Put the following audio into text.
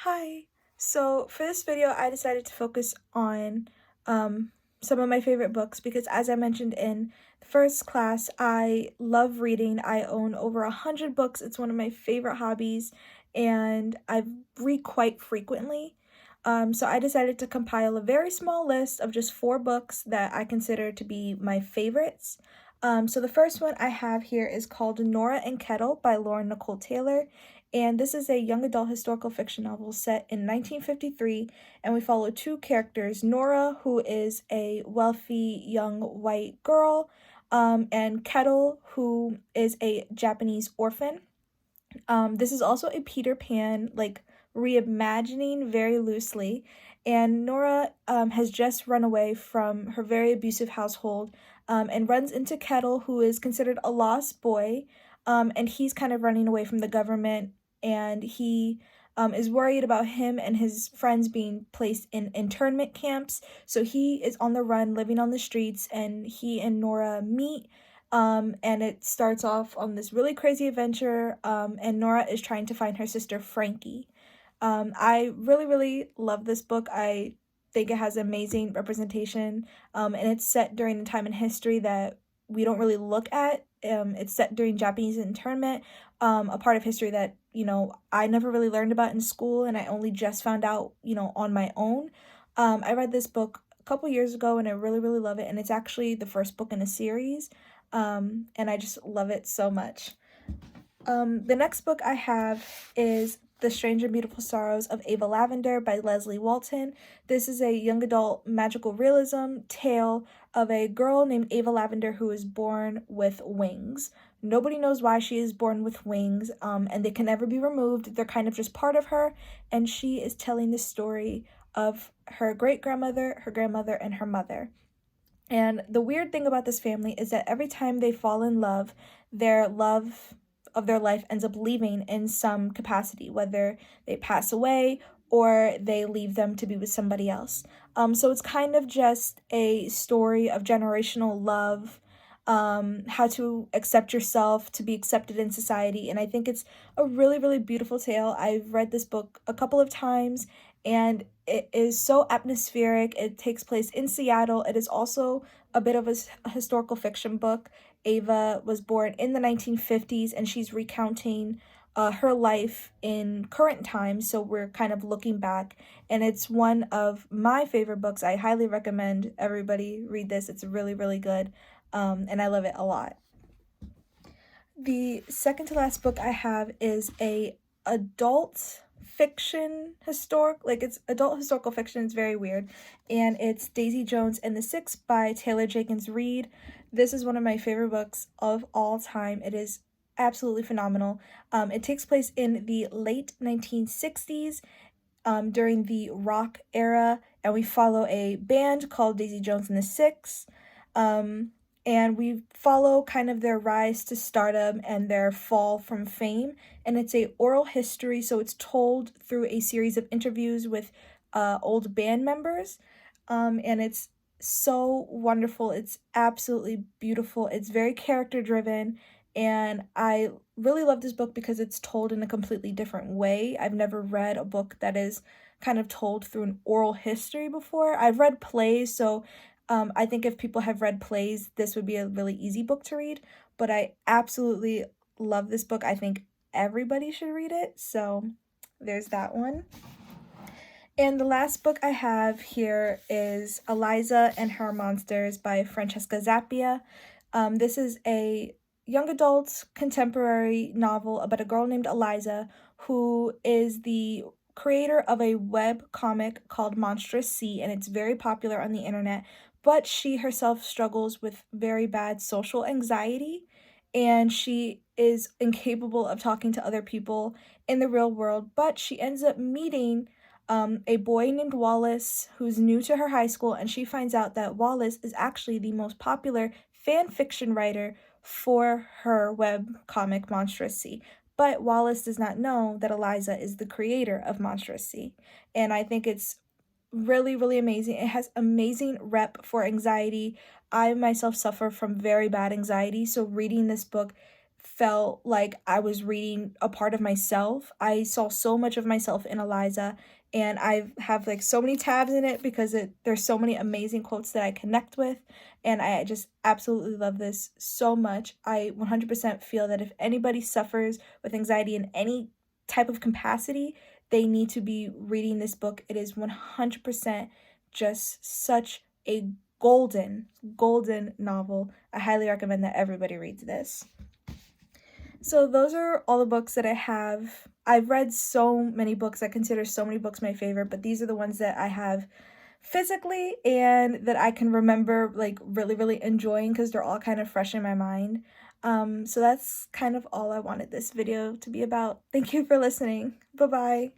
Hi. So for this video, I decided to focus on some of my favorite books because, as I mentioned in the first class, I love reading. I own over 100 books. It's one of my favorite hobbies, and I read quite frequently. So I decided to compile a very small list of just 4 books that I consider to be my favorites. So the first one I have here is called Nora and Kettle by Lauren Nicole Taylor, and this is a young adult historical fiction novel set in 1953, and we follow 2 characters, Nora, who is a wealthy young white girl, and Kettle, who is a Japanese orphan. This is also a Peter Pan, like, reimagining very loosely, and Nora has just run away from her very abusive household, and runs into Kettle, who is considered a lost boy, and he's kind of running away from the government, and he is worried about him and his friends being placed in internment camps, so he is on the run, living on the streets, and he and Nora meet, and it starts off on this really crazy adventure, and Nora is trying to find her sister Frankie. I really, really love this book. I think it has amazing representation, and it's set during a time in history that we don't really look at. It's set during Japanese internment, a part of history that, I never really learned about in school, and I only just found out, on my own. I read this book a couple years ago, and I really, really love it, and it's actually the first book in a series, and I just love it so much. The next book I have is The Strange and Beautiful Sorrows of Ava Lavender by Leslie Walton. This is a young adult magical realism tale of a girl named Ava Lavender who is born with wings. Nobody knows why she is born with wings, and they can never be removed. They're kind of just part of her, and she is telling the story of her great-grandmother, her grandmother, and her mother. And the weird thing about this family is that every time they fall in love, their love of their life ends up leaving in some capacity, whether they pass away or they leave them to be with somebody else. So it's kind of just a story of generational love, how to accept yourself, to be accepted in society. And I think it's a really, really beautiful tale. I've read this book a couple of times, and it is so atmospheric. It takes place in Seattle. It is also a bit of a historical fiction book. Ava was born in the 1950s, and she's recounting her life in current times, so we're kind of looking back, and it's one of my favorite books. I highly recommend everybody read this. It's really, really good, and I love it a lot. The second to last book I have is a adult fiction it's adult historical fiction. It's very weird, and it's Daisy Jones and the Six by Taylor Jenkins Reid. This is one of my favorite books of all time. It is absolutely phenomenal. It takes place in the late 1960s, during the rock era, and we follow a band called Daisy Jones and the Six. And we follow kind of their rise to stardom and their fall from fame. And it's a oral history, so it's told through a series of interviews with old band members. And it's so wonderful. It's absolutely beautiful. It's very character driven, and I really love this book because it's told in a completely different way. I've never read a book that is kind of told through an oral history before. I've read plays, so I think if people have read plays, this would be a really easy book to read, but I absolutely love this book. I think everybody should read it, so there's that one. And the last book I have here is Eliza and Her Monsters by Francesca Zappia. This is a young adult contemporary novel about a girl named Eliza who is the creator of a web comic called Monstrous Sea, and it's very popular on the internet, but she herself struggles with very bad social anxiety, and she is incapable of talking to other people in the real world, but she ends up meeting a boy named Wallace who's new to her high school, and she finds out that Wallace is actually the most popular fan fiction writer for her web comic Monstrous Sea. But Wallace does not know that Eliza is the creator of Monstrous Sea. And I think it's really, really amazing. It has amazing rep for anxiety. I myself suffer from very bad anxiety, so reading this book felt like I was reading a part of myself. I saw so much of myself in Eliza, and I have like so many tabs in it because there's so many amazing quotes that I connect with, and I just absolutely love this so much. I 100% feel that if anybody suffers with anxiety in any type of capacity, they need to be reading this book. It is 100% just such a golden novel. I highly recommend that everybody reads this. So those are all the books that I have. I've read so many books. I consider so many books my favorite, but these are the ones that I have physically and that I can remember like really enjoying because they're all kind of fresh in my mind. So that's kind of all I wanted this video to be about. Thank you for listening. Bye-bye.